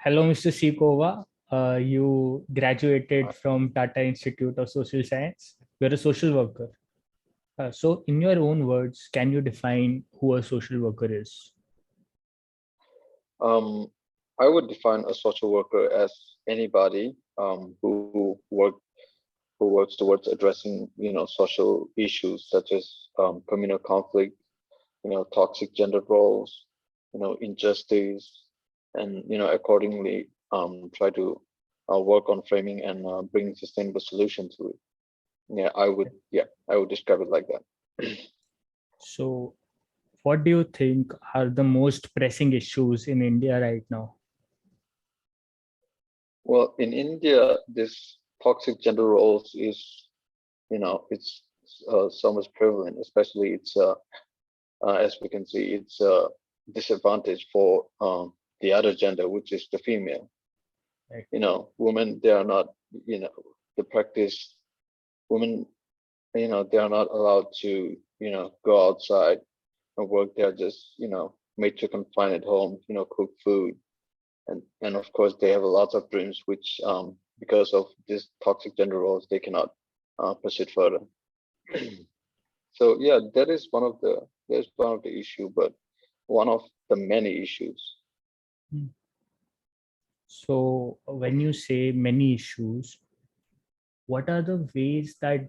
Hello, Mr. Kowa. You graduated from Tata Institute of Social Science. You're a social worker. So, in your own words, can you define who a social worker is? Um, I would define a social worker as anybody who works towards addressing social issues such as communal conflict, toxic gender roles, injustice, and accordingly try to work on framing and bringing sustainable solutions to it. I would describe it like that. So, what do you think are the most pressing issues in India right now? Well, in India, this toxic gender roles is, it's so much prevalent, especially as we can see, it's a disadvantage for the other gender, which is the female. Right. Women, they are not, the practice, women, they are not allowed to, go outside and work. They're just, made to confine at home, cook food. And of course, they have a lot of dreams, which because of this toxic gender roles, they cannot proceed further. So yeah, that's one of the issue, but one of the many issues. Hmm. So, when you say many issues, what are the ways that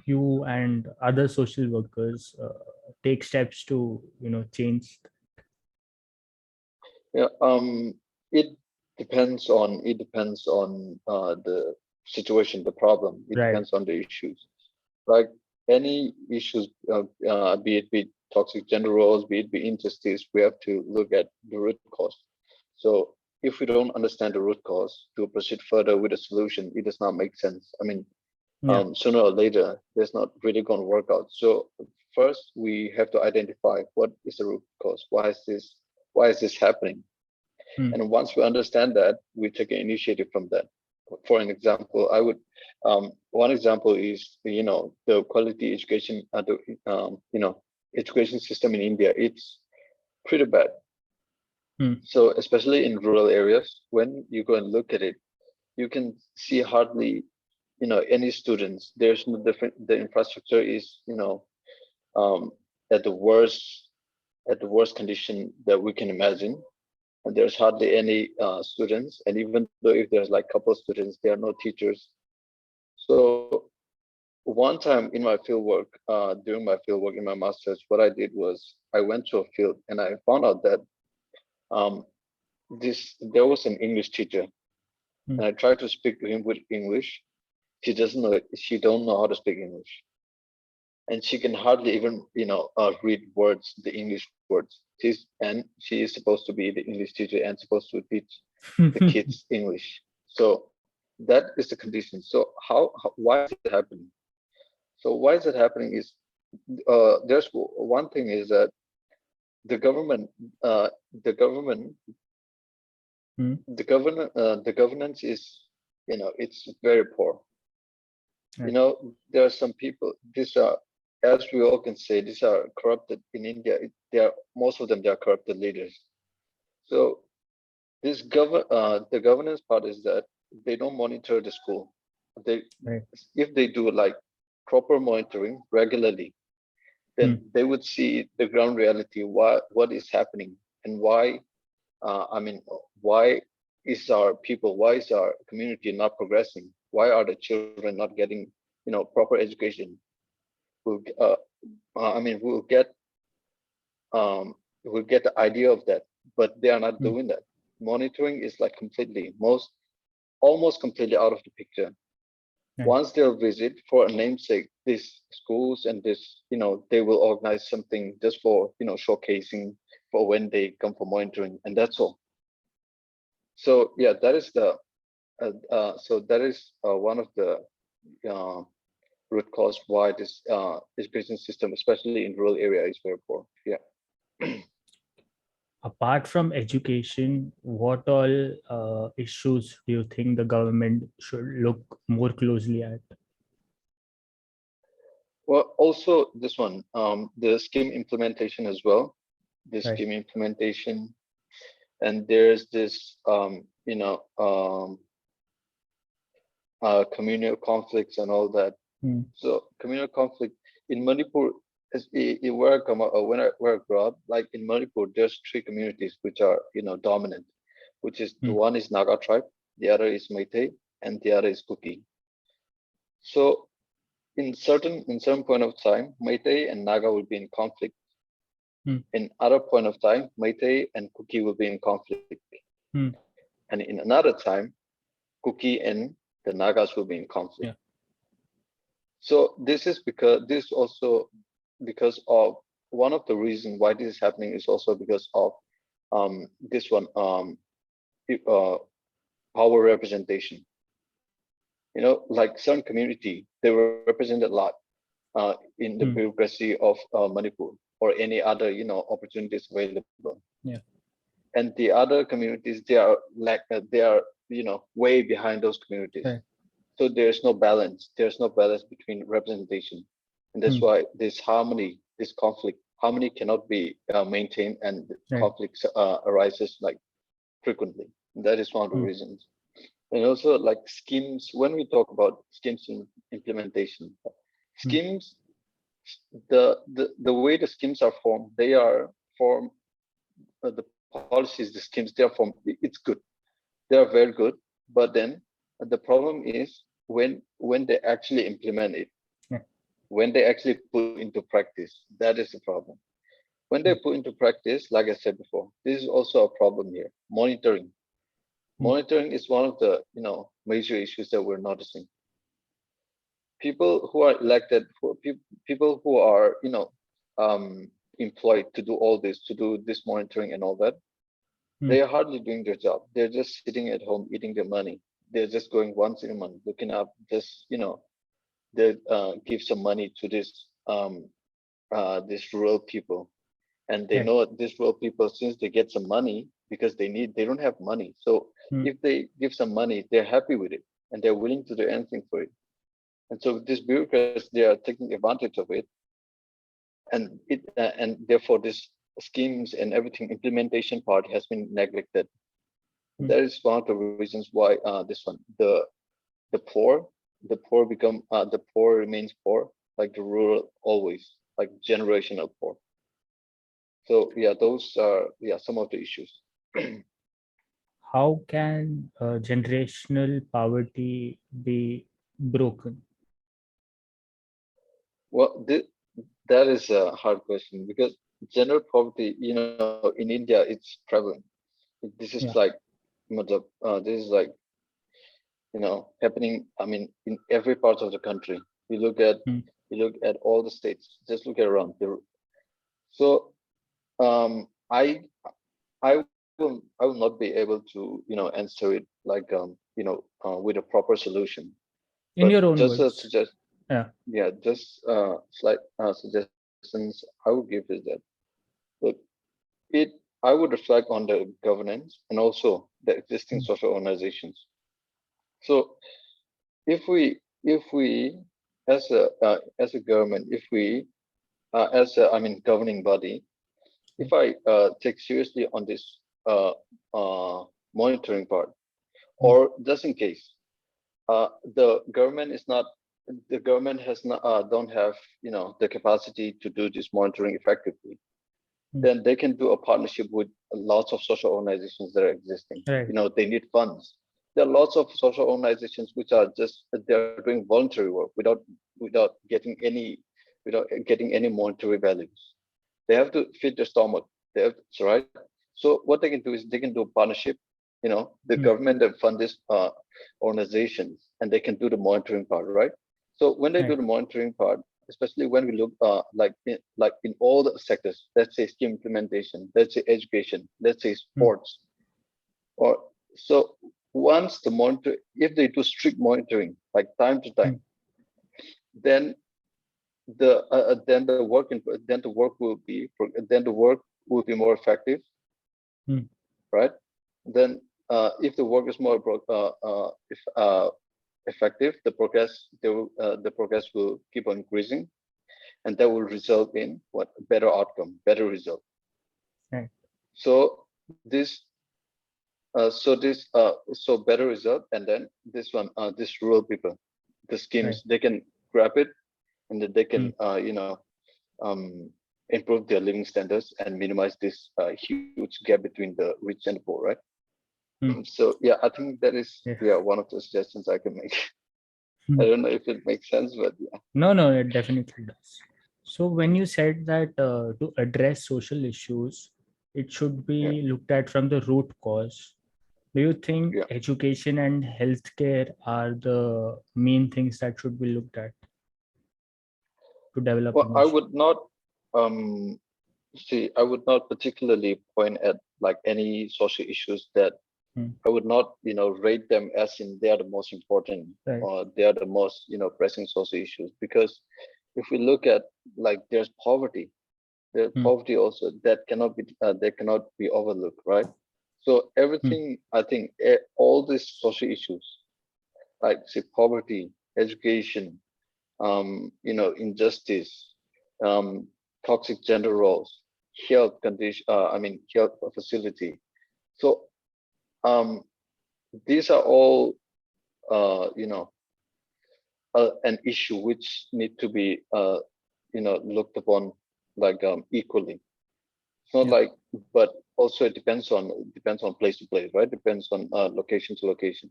you and other social workers take steps to, change? Yeah, it depends on the situation, the problem. It Right. depends on the issues. Like any issues, be it toxic gender roles, be injustice, we have to look at the root cause. So if we don't understand the root cause to proceed further with a solution, it does not make sense. I mean, Yeah. sooner or later, that's not really going to work out. So first, we have to identify what is the root cause. Why is this happening? Hmm. And once we understand that, we take an initiative from that. For an example, one example is, the quality education, education system in India. It's pretty bad. Hmm. So especially in rural areas, when you go and look at it, you can see hardly, any students. There's no different. The infrastructure is, um, at the worst condition that we can imagine, and there's hardly any students. And even though if there's like couple of students, there are no teachers. So one time in my fieldwork, during my fieldwork in my master's, what I did was I went to a field and I found out that um, there was an English teacher, Hmm. and I tried to speak to him with English. She don't know how to speak English, and she can hardly even read words, the English words. She is supposed to be the English teacher and supposed to teach the kids English. So that is the condition. So why is it happening? So why is it happening is there's one thing is that the government uh, the government Hmm. the governance is, it's very poor. Right. There are some people, these are, as we all can say, these are corrupted in India. They are, most of them, they are corrupted leaders. So the governance part is that they don't monitor the school. They Right. If they do like proper monitoring regularly, Hmm. then they would see the ground reality, what is happening, and why. I mean, why is our community not progressing? Why are the children not getting, proper education? We'll, uh, I mean, um, we'll get the idea of that, but they are not Hmm. doing that. Monitoring is like almost completely out of the picture. Right. Once they'll visit for a namesake, these schools and this, they will organize something just for, showcasing for when they come for monitoring, and that's all. So yeah, that is one of the uh, root cause why this education system, especially in rural area, is very poor. Yeah. Apart from education, what all issues do you think the government should look more closely at? Well, also this one, the scheme implementation as well. The Right. scheme implementation, and there's this communal conflicts and all that. So communal conflict in Manipur, where I grew up, like in Manipur, there's three communities which are dominant, which is the one is Naga tribe, the other is Meitei, and the other is Kuki. So in certain point of time, Meitei and Naga will be in conflict. In other point of time, Meitei and Kuki will be in conflict. And in another time, Kuki and the Nagas will be in conflict. Yeah. So this is also because of one of the reasons why this is happening is also because of this one power representation. Like some community, they were represented a lot in the bureaucracy of Manipur or any other opportunities available. Yeah. And the other communities, they are way behind those communities. Right. So there's no balance. There's no balance between representation, and that's why this conflict harmony cannot be maintained, and conflicts arises like frequently. That is one of the reasons. And also like schemes. When we talk about schemes in implementation, schemes, the way the schemes are formed, they are formed. The policies, the schemes, they are formed. It's good. They are very good, but then the problem is when they actually implement it, when they actually put into practice, that is the problem. When they put into practice, like I said before, this is also a problem here. Monitoring is one of the major issues that we're noticing. People who are elected, people who are employed to do all this, to do this monitoring and all that, they are hardly doing their job. They're just sitting at home eating their money. They're just going once in a month, looking up, just they give some money to this rural people, and they know these rural people, since they get some money, because they don't have money. So if they give some money, they're happy with it, and they're willing to do anything for it. And so these bureaucrats, they are taking advantage of it, and therefore this schemes and everything implementation part has been neglected. That is one of the reasons why this one the poor become the poor remains poor, like the rural always, like generational poor. So yeah, those are some of the issues. How can generational poverty be broken? Well, that is a hard question, because general poverty, in India, it's prevalent. This is like, this is like, happening. I mean, in every part of the country. You look at all the states. Just look around. So, I will not be able to answer it like with a proper solution. In But your own just words. suggest, just slight suggestions I would give is that, look, I would reflect on the governance and also the existing social organizations. So if we as a government, if we governing body, if I take seriously on this monitoring part, or just in case the government has not don't have the capacity to do this monitoring effectively, then they can do a partnership with lots of social organizations that are existing. Right. They need funds. There are lots of social organizations which are just they're doing voluntary work without getting any monetary values. They have to feed their stomach. Right. So what they can do is they can do a partnership. The government that fund these organizations, and they can do the monitoring part, right? So when they do the monitoring part, especially when we look like in all the sectors, let's say scheme implementation, let's say education, let's say sports, or so once the monitor, if they do strict monitoring like time to time, then the work will be more effective, right? Then if the work is more effective, the progress will keep on increasing, and that will result in better outcome, better result. Right. So this So better result, and then this one, this rural people, the Right. schemes, they can grab it, and then they Hmm. can um, improve their living standards and minimize this huge gap between the rich and the poor, right? Hmm. So yeah, I think that is, Yeah. yeah, one of the suggestions I can make. Hmm. I don't know if it makes sense, but yeah. No, no, it definitely does. So when you said that to address social issues, it should Yeah, be looked at from the root cause. Do you think yeah. education and healthcare are the main things that should be looked at to develop a Well, I nation? would not um see, I would not particularly point at like any social issues that Hmm. I would not, rate them as in they are the most important Right. or they are the most, pressing social issues. Because if we look at, like, there's Hmm. poverty also that cannot be overlooked, right? So Hmm. everything, I think, all these social issues, like say poverty, education, injustice, um, toxic gender roles, health condition, health facility. So um, these are all, an issue which need to be, looked upon like equally. It's not Yeah. like, but also it depends on place to place, right? Depends on location to location.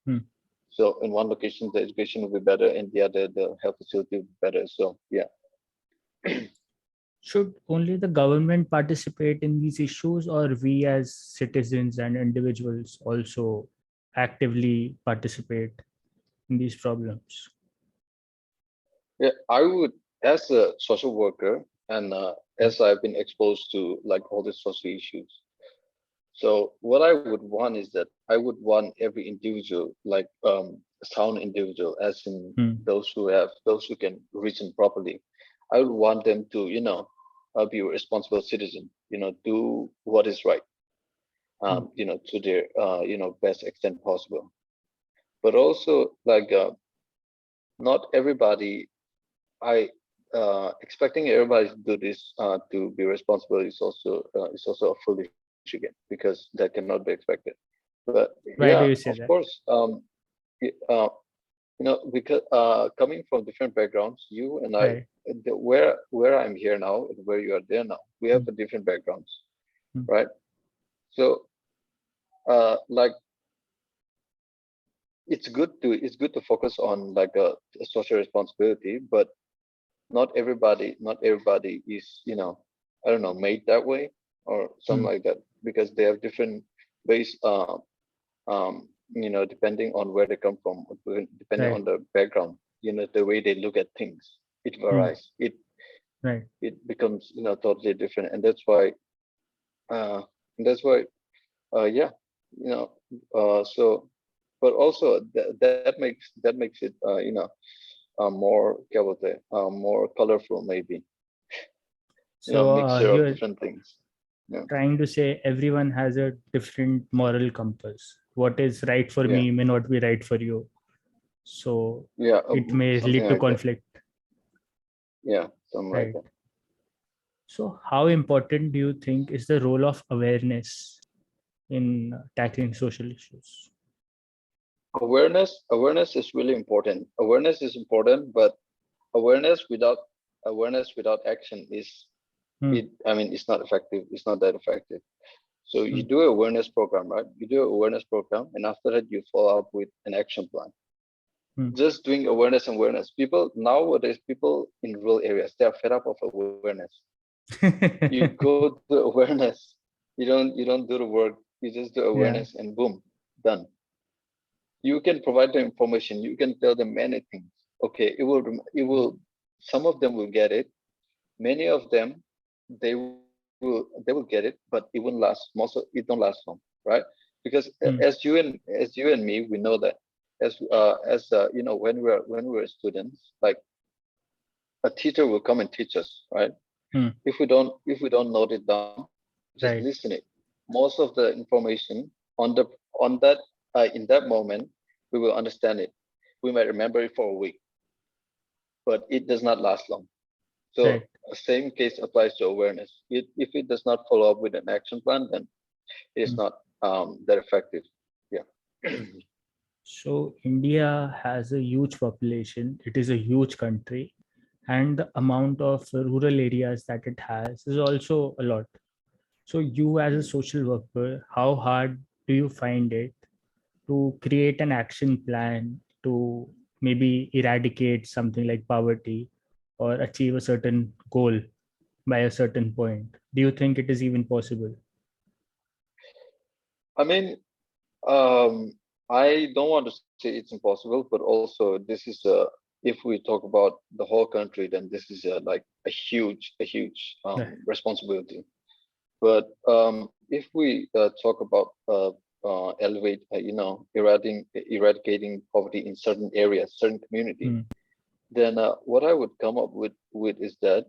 Hmm. So in one location the education will be better, in the other the health facility will be better. So yeah. Should only the government participate in these issues, or we as citizens and individuals also actively participate in these problems? Yeah, I would, as a social worker, and Hmm. as I've been exposed to like all the social issues. So what I would want is that I would want every individual, like sound individual, as in Hmm. those who can reason properly. I would want them to, be a responsible citizen. Do what is right. Hmm. To their best extent possible. But also, like, not everybody. I expecting everybody to do this, to be responsible, is also a foolish again, because that cannot be expected. But yeah, Why do you of say that? course, because coming from different backgrounds, you and I, Right. where I'm here now and where you are there now, we have Hmm. a different backgrounds, Hmm. right? So like, it's good to focus on like a social responsibility, but not everybody is, I don't know, made that way or something Hmm. like that, because they have different ways, depending on where they come from, depending Right. on the background, the way they look at things, it Hmm. varies. it Right. it becomes, totally different. And uh yeah, you know so, but also that makes it, more क्या बोलते हैं, more colorful, maybe, So mixture of you're different things. Yeah, trying to say everyone has a different moral compass. What is right for yeah, me may not be right for you. So yeah, it may something lead to like that. conflict. Yeah, something like Right. that. So how important do you think is the role of awareness in tackling social issues? Awareness is really important. Awareness is important, but awareness without action is, Hmm. it's not effective. It's not that effective. So you Hmm. do an awareness program, right? You do an awareness program, and after that you follow up with an action plan. Hmm. Just doing awareness. People nowadays, people in rural areas, they are fed up of awareness. You go to awareness, you don't do the work, you just do awareness, Yeah. and boom, done. You can provide the information, you can tell them many things. Okay, it will some of them will get it, many of them, they will get it, but it won't last. It don't last long, right? Because Hmm. as you and me, we know that, when we were students, like, a teacher will come and teach us, right? Hmm. If we don't note it down, we just Right. listen it. Most of the information on that in that moment, we will understand it. We might remember it for a week, but it does not last long. So Right. same case applies to awareness. If it does not follow up with an action plan, then it is Hmm. not. that effective. Yeah. So India has a huge population. It is a huge country, and the amount of rural areas that it has is also a lot. So you as a social worker, how hard do you find it to create an action plan to maybe eradicate something like poverty or achieve a certain goal by a certain point? Do you think it is even possible? I mean, um, I don't want to say it's impossible, but also this is if we talk about the whole country, then this is like a huge Right. responsibility. But if we talk about eradicating poverty in certain areas, certain community, Mm, then what I would come up with is that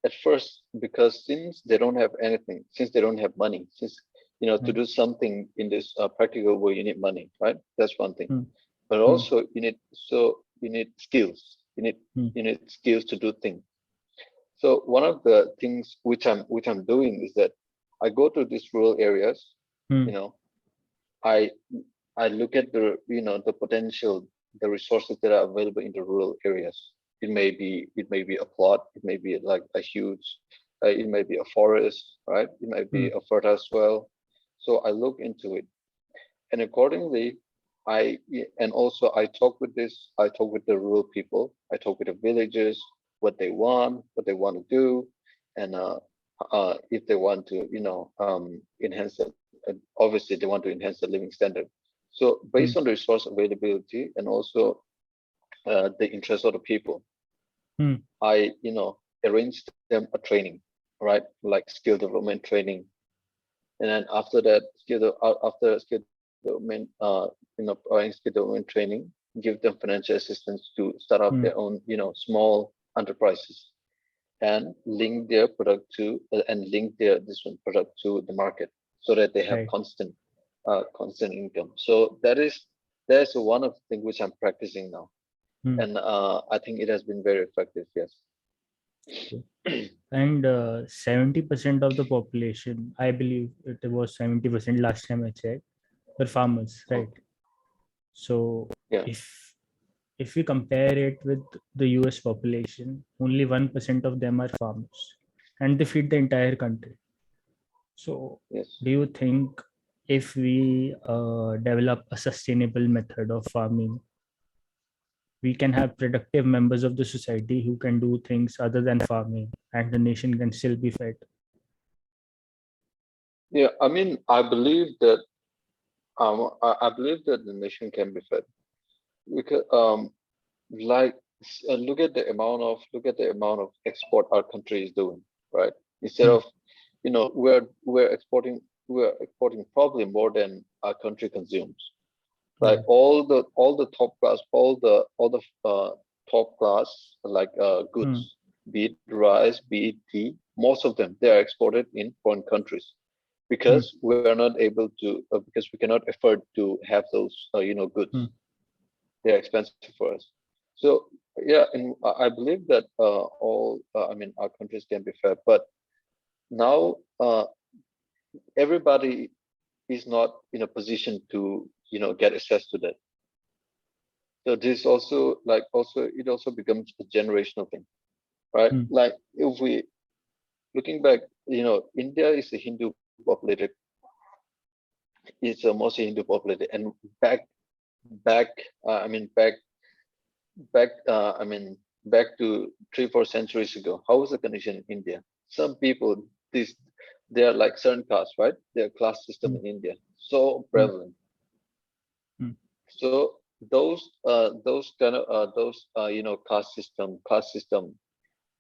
at first, because since they don't have anything, since they don't have money, since to right. do something in this practical way, you need money, right? That's one thing. Mm, But mm, also you need skills. mm, You need skills to do things. So one of the things which I'm doing is that I go to these rural areas. You mm, know, I I look at the potential, the resources that are available in the rural areas. It may be a plot, it may be like a huge, it may be a forest, right? It might be mm, a fertile soil. So I look into it, and accordingly, and also I talk with the rural people, I talk with the villagers, what they want to do, and if they want to, enhance it. Obviously, they want to enhance the living standard. So based mm, on the resource availability and also the interest of the people, mm, I, arrange them a training, right? Like skill development training, and then after that, after skill development, providing skill development training, give them financial assistance to start up mm. their own, small enterprises, and link their this one product to the market, so that they have Right. constant income. So that's one of the things which I'm practicing now, Mm. and I think it has been very effective. Yes. And 70% of the population, I believe it was 70% last time I checked, were farmers, right? So Yeah. if we compare it with the US population, only 1% of them are farmers, and they feed the entire country. So Yes. do you think if we develop a sustainable method of farming, we can have productive members of the society who can do things other than farming, and the nation can still be fed? Yeah. I mean, I believe that the nation can be fed, because like look at the amount of export our country is doing, right? Instead Hmm, of, we're exporting probably more than our country consumes. Like right. all the top class, like Hmm, goods, be it rice, be it tea, most of them, they are exported in foreign countries, hmm, because we are not able to, because we cannot afford to have those goods. hmm, They're expensive for us. So yeah, and I believe that I mean, our countries can be fair, but now everybody is not in a position to get access to that. So this also it also becomes a generational thing, right? hmm, Like if we looking back, India is a Hindu populated, it's a mostly Hindu populated, and back I mean back I mean back to 3-4 centuries ago, how was the condition in India? Some people, this they are like certain castes, right? Their class system hmm, in India so hmm, prevalent. hmm. So those caste system,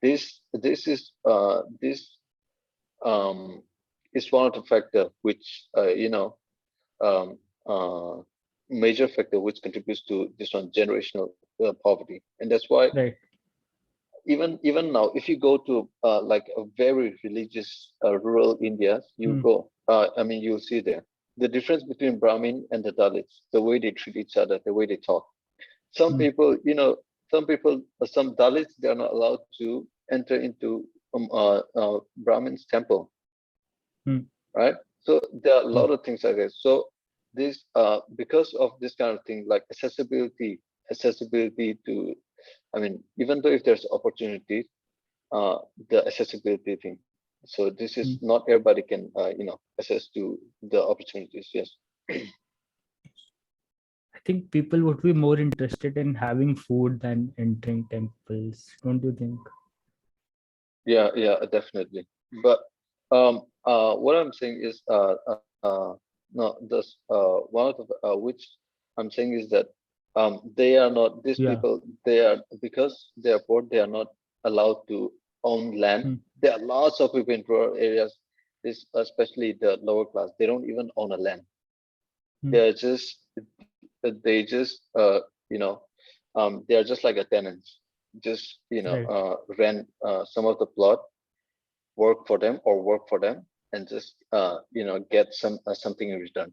this um is one of the factor which um uh major factor which contributes to this one generational poverty. And that's why Right. even now, if you go to like a very religious rural India, Hmm, I mean, you'll see there the difference between Brahmin and the Dalits, the way they treat each other, the way they talk. Some hmm, people, some Dalits, they are not allowed to enter into Brahmin's temple, hmm, right? So there are a lot of things like this. So this because of this kind of thing, like accessibility to, I mean, even though if there's opportunities, the accessibility thing. So this is not everybody can access to the opportunities. Yes. I think people would be more interested in having food than entering temples, don't you think? Yeah, definitely. But what I'm saying is, no, this one of the which I'm saying is that they are not, these Yeah. people, they are, because they are poor, they are not allowed to own land. There are lots of people in rural areas, this especially the lower class. They don't even own a land. They're just they just they are just like a tenants, just Right. rent some of the plot, work for them, and just get something in return.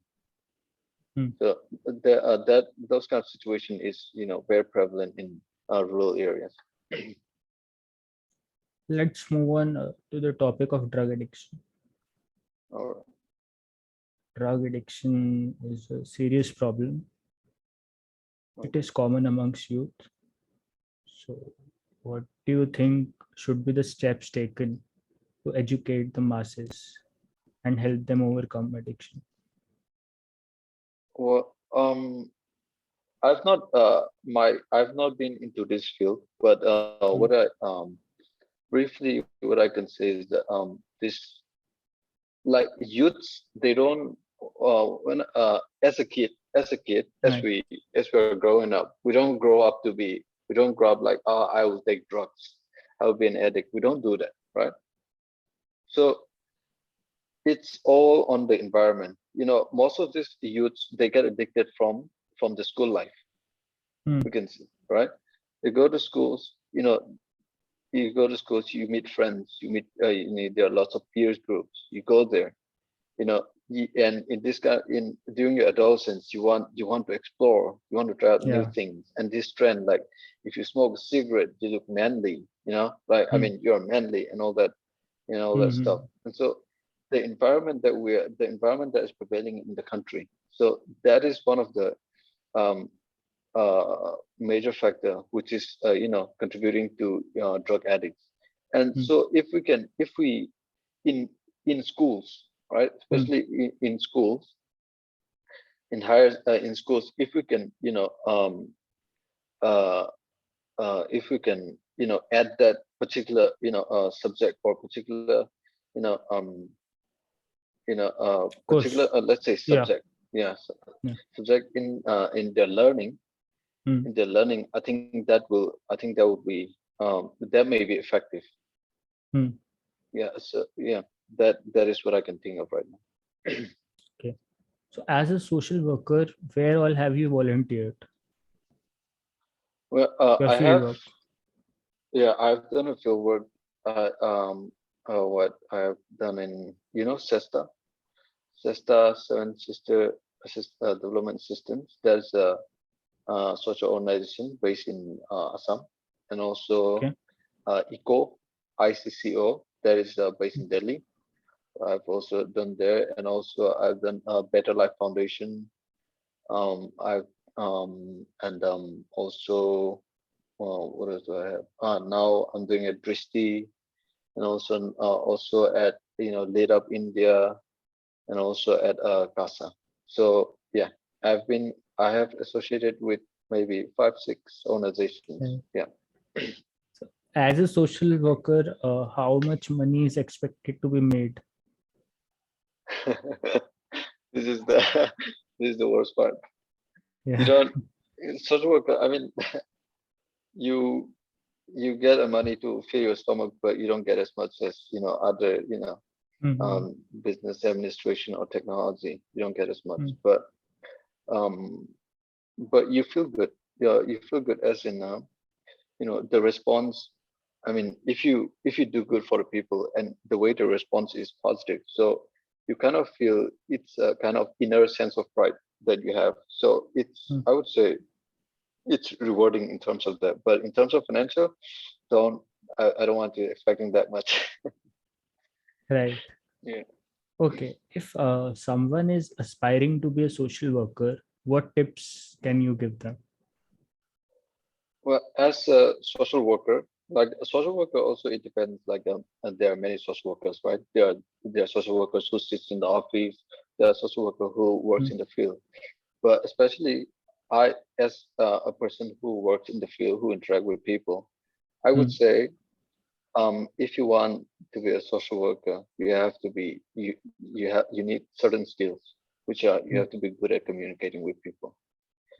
So that those kind of situation is very prevalent in rural areas. Let's move on to the topic of drug addiction. All right. Drug addiction is a serious problem. It is common amongst youth. So, what do you think should be the steps taken to educate the masses and help them overcome addiction? Well, I've not been into this field, but what I briefly what I can say is that this, like, youths, they don't when as Right. we're growing up, we don't grow up like, oh, I will take drugs, I will be an addict. We don't do that, right? So it's all on the environment. Most of these youths, they get addicted from the school life. We can see, right? They go to schools, you go to schools, you meet friends, there are lots of peers groups. You go there, and in this kind, in during your adolescence, you want to explore, you want to try out new Yeah. things, and this trend, like, if you smoke a cigarette, you look manly, like, I mean, you're manly and all that, all that stuff. And so the environment that is prevailing in the country, so that is one of the um, major factor which is contributing to drug addicts. And so if we in schools, right, especially in schools, in schools, if we can uh, if we can add that particular subject, or particular you know um particular, Course. let's say, Yeah. subject, yeah, Yeah. subject in their learning, I think that would be that may be effective. Yeah, so yeah, that is what I can think of right now. Okay. So, as a social worker, where all have you volunteered? Well, Your I field have, work. yeah, I've done a field work. What I have done in SeSTA, Seven Sister Development Systems. There's a social organization based in Assam, and also Okay. ICCo, that is based in Delhi. I've also done there, and also I've done Better Life Foundation. I've and also what else do I have? Now I'm doing a DRISHTEE, and also at Lit Up India, and also at CASA. So yeah, I have associated with maybe 5, 6 organizations. Okay. Yeah. So, as a social worker, how much money is expected to be made? This is the this is the worst part. You Yeah. don't social worker. I mean, you you get a money to fill your stomach, but you don't get as much as other business administration or technology. You don't get as much, um, but you feel good. Yeah, you feel good, as in the response. I mean, if you do good for the people, and the way the response is positive, so you kind of feel it's a kind of inner sense of pride that you have. So it's, I would say, it's rewarding in terms of that. But in terms of financial, don't I don't want you expecting that much. Right. Yeah. Okay, if someone is aspiring to be a social worker, what tips can you give them? Well, as a social worker, like a social worker, also it depends. Like and there are many social workers, right? There are social workers who sits in the office. There are social worker who works Hmm. in the field. But especially I, as a person who works in the field, who interact with people, I would Hmm. say, if you want to be a social worker, you need certain skills, which are you Hmm. have to be good at communicating with people.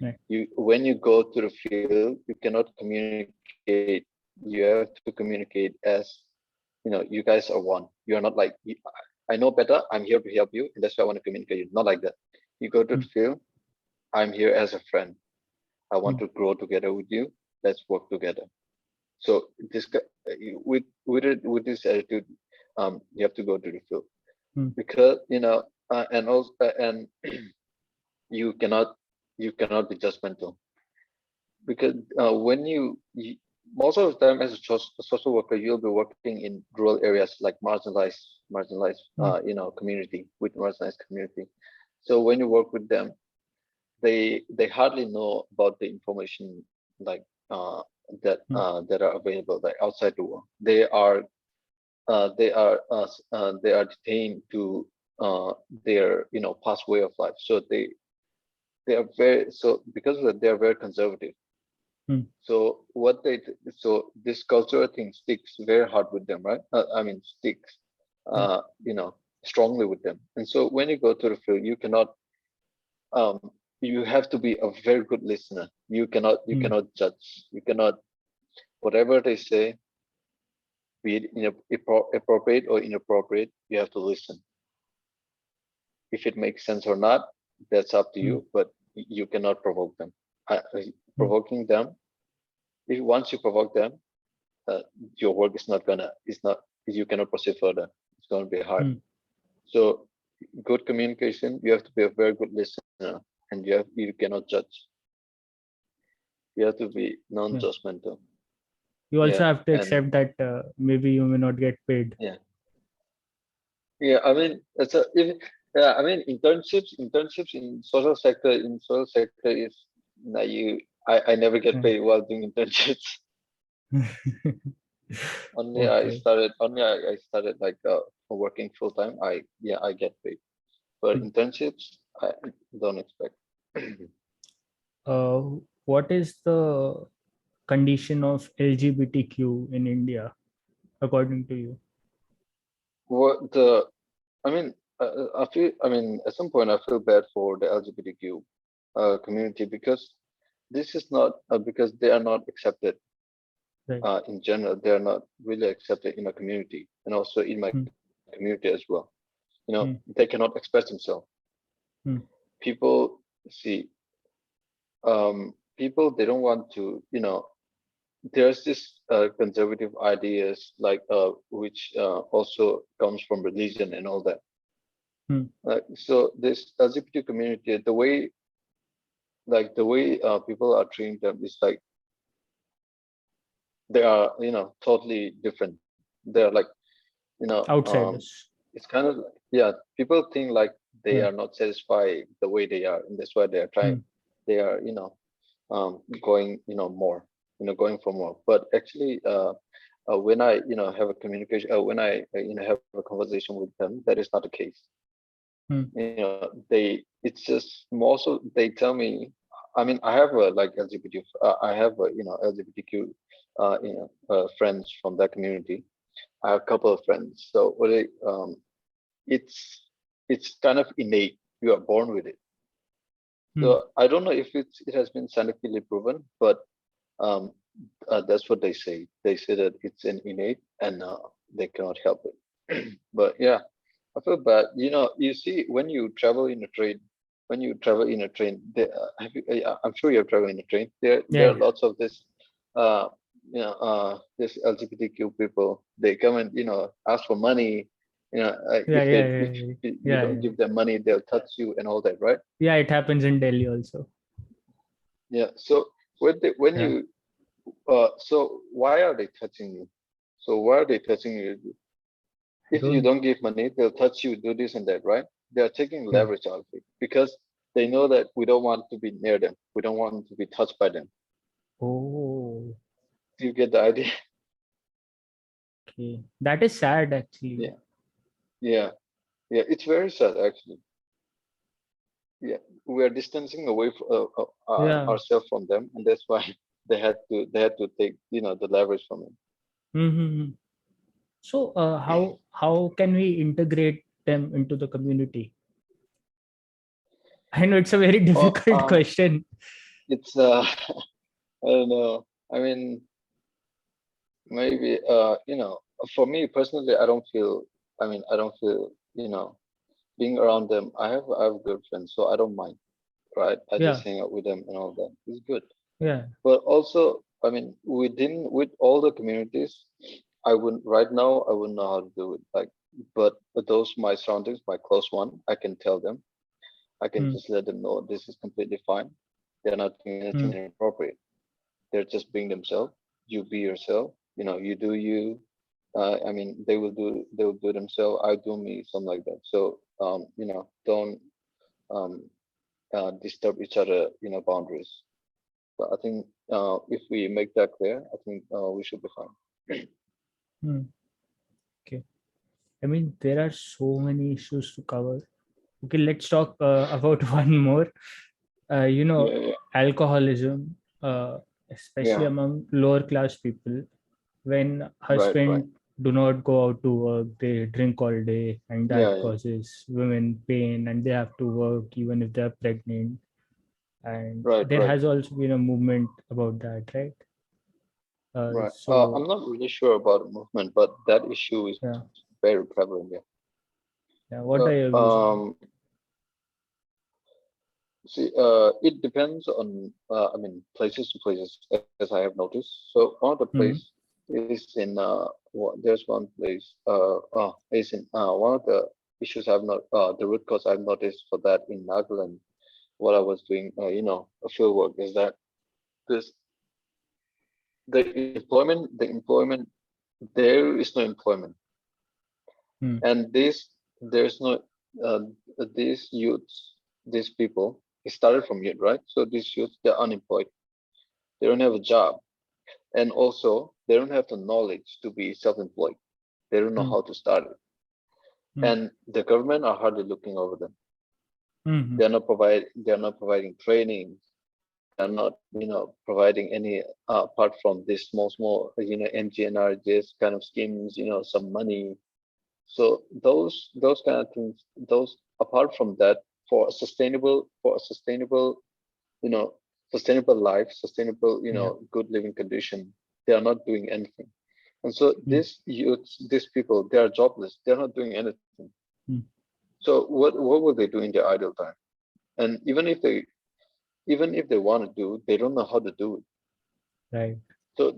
Right. You when you go to the field, you cannot communicate. You have to communicate as you guys are one. You are not like I know better. I'm here to help you, and that's why I want to communicate. You not like that. You go to the Hmm. field. I'm here as a friend. I want Hmm. to grow together with you. Let's work together. So with this attitude, you have to go to the field Hmm. because and also and you cannot be judgmental because when you most of the time as a social worker you'll be working in rural areas like marginalized Hmm. community with marginalized community. So when you work with them, they hardly know about the information like Hmm. that are available like outside the world. They are detained to their past way of life. So they are very so because of that they are very conservative. Hmm. So so this cultural thing sticks very hard with them, right? I mean sticks Right. uh, you know strongly with them. And so when you go to the field, um, you have to be a very good listener. Hmm. You cannot judge. You cannot whatever they say, be it appropriate or inappropriate. You have to listen. If it makes sense or not, that's up to Hmm. you. But you cannot provoke them. Hmm. Provoking them. If once you provoke them, uh, your work is not you cannot proceed further. It's going to be hard. Hmm. So good communication. You have to be a very good listener, and you cannot judge. You have to be Yeah. non-judgmental. You also Yeah, have to and accept that maybe you may not get paid. yeah, yeah. I mean, it's a if, yeah. I mean, internships in social sector is that I never get Yeah. paid while doing internships. Okay. I started like working full time. I get paid. For Hmm. internships, I don't expect. Uh, what is the condition of LGBTQ in India, according to you? What the I mean, I feel. I mean, at some point, I feel bad for the LGBTQ community because this is not because they are not accepted Right. in general. They are not really accepted in my community and also in my Hmm. community as well. They Hmm. cannot express themselves. Hmm. People see, people they don't want to. There's this conservative ideas like which also comes from religion and all that. Hmm. So this LGBT community, the way people are treating them is like they are totally different. They're like you know um, Outsiders. it's kind of yeah. People think like they Yeah. are not satisfied the way they are, and that's why they are trying. Hmm. They are going more, going for more. But actually, when I have a communication, when I have a conversation with them, that is not the case. Hmm. It's just most of they tell me. I mean, I have like LGBT. I have LGBTQ friends from that community. I have a couple of friends. So it's it's kind of innate. You are born with it. Hmm. So I don't know if it has been scientifically proven, but um, that's what they say. They say that it's an innate and they cannot help it. But yeah, I feel bad. You see, when you travel in a train, I'm sure you have traveled in a train. There Yeah. are lots of uh, this LGBTQ people. They come and ask for money. Yeah. Yeah. If Yeah. you Yeah. don't Yeah. give them money, they'll touch you and all that, right? Yeah. It happens in Delhi also. Yeah. So when Yeah. you so why are they touching you? So why are they touching you? If you don't give money, they'll touch you, do this and that, right? They are taking Yeah. leverage out of it because they know that we don't want to be near them. We don't want to be touched by them. Oh, Do you get the idea? okay. That is sad, actually. Yeah, yeah, yeah. It's very sad, actually. Yeah, we are distancing away Yeah. ourselves from them, and that's why they had to take the leverage from it. Mm-hmm. So, how can we integrate them into the community? I know it's a very Oh, difficult question. it's I don't know. I mean, maybe for me personally, I don't feel. I mean, I don't feel being around them. I have good friends, so I don't mind. Right? I just Yeah, hang out with them and all that. It's good. yeah. But also, I mean, with all the communities, I wouldn't right now. I wouldn't know how to do it. Like, but those my surroundings, my close one, I can tell them. I can Mm, just let them know this is completely fine. They're not doing anything mm, inappropriate. They're just being themselves. You be yourself. You do you. I mean, they will do themselves. I do me, something like that. So, don't um, disturb each other, boundaries. So I think if we make that clear, I think we should be fine. mm. Okay. I mean, there are so many issues to cover. Okay, let's talk about one more. Yeah, yeah, Alcoholism, especially yeah. among lower class people, when Right, right. husband do not go out to work, they drink all day, and Yeah, that yeah. causes women pain, and they have to work even if they're pregnant. And Right, there right, has also been a movement about that, right? right. I'm So not really sure about the movement, but that issue is yeah, very prevalent. Yeah. yeah. What are your views on Um, See, it depends on, I mean, places to places, as I have noticed. So one of the that? place is in, there's one place, is in, one of the issues I've not, the root cause I've noticed for that in Nagaland, while I was doing, a field work is that this, the employment, there is no employment. Mm, And there's no, uh, these youths, these people, it started from youth, right? So these youths, they're unemployed. They don't have a job. And also, they don't have the knowledge to be self-employed. They don't know mm, how to start it. mm, And the government are hardly looking over them. mm, They're not providing training. They're not, providing any apart from this small, MGNRGS kind of schemes, some money. So those kind of things, those apart from that, for a sustainable, you know, sustainable life, sustainable, yeah. good living condition, they are not doing anything. And so Mm, these youths, these people, they are jobless. They're not doing anything. mm, So what will they do in their idle time? And even if they want to do, they don't know how to do it. right. So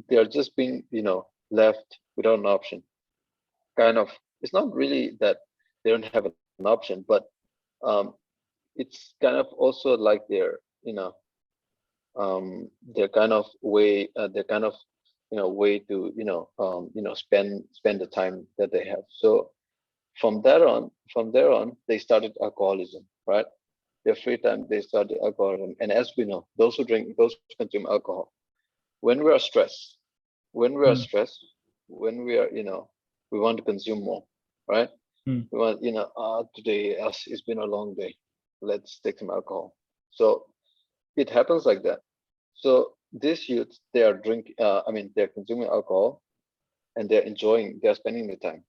they are just being, left without an option. Kind of, it's not really that they don't have an option, but um, it's kind of also like their kind of way, their kind of way to spend the time that they have. So from there on they started alcoholism, right? Their free time they started alcoholism, and as we know, those who consume alcohol, when we are stressed, when we are Mm, stressed, when we are we want to consume more, right? mm, We want, today it's been a long day. Let's take some alcohol. So it happens like that. So these youths, they are they're consuming alcohol and they're spending the time.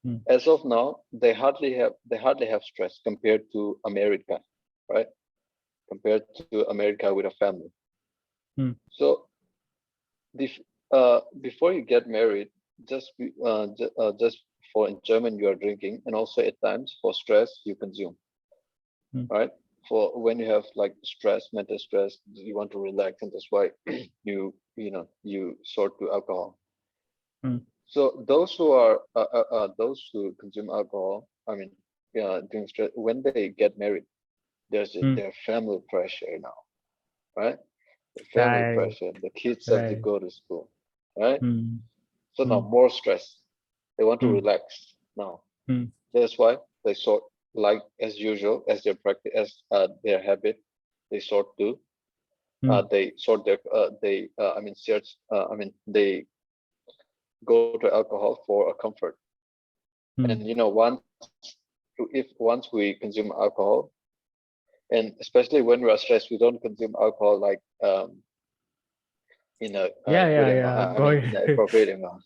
mm, As of now, they hardly have stress compared to America, right? Compared to America with a family. mm, So before you get married, just for enjoyment you are drinking, and also at times for stress you consume, mm, right? For when you have like stress, mental stress, you want to relax, and that's why you sort to alcohol. mm, So those who consume alcohol, I mean, yeah, during stress, when they get married, mm. their family pressure now, right? The family Right, pressure. The kids have to right. go to school, right? Mm, So now mm, more stress. They want to Hmm. relax now. Hmm. That's why they sort, like as usual, as their practice, as their habit, they sort to. Hmm. They sort their. I mean, search. They go to alcohol for a comfort. Hmm. And once we consume alcohol, and especially when we are stressed, we don't consume alcohol like in a Yeah, good yeah, amount. yeah. I mean, in an appropriate amount.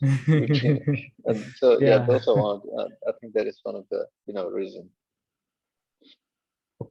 And so, yeah, Yeah. those are one. I think that is one of the reason.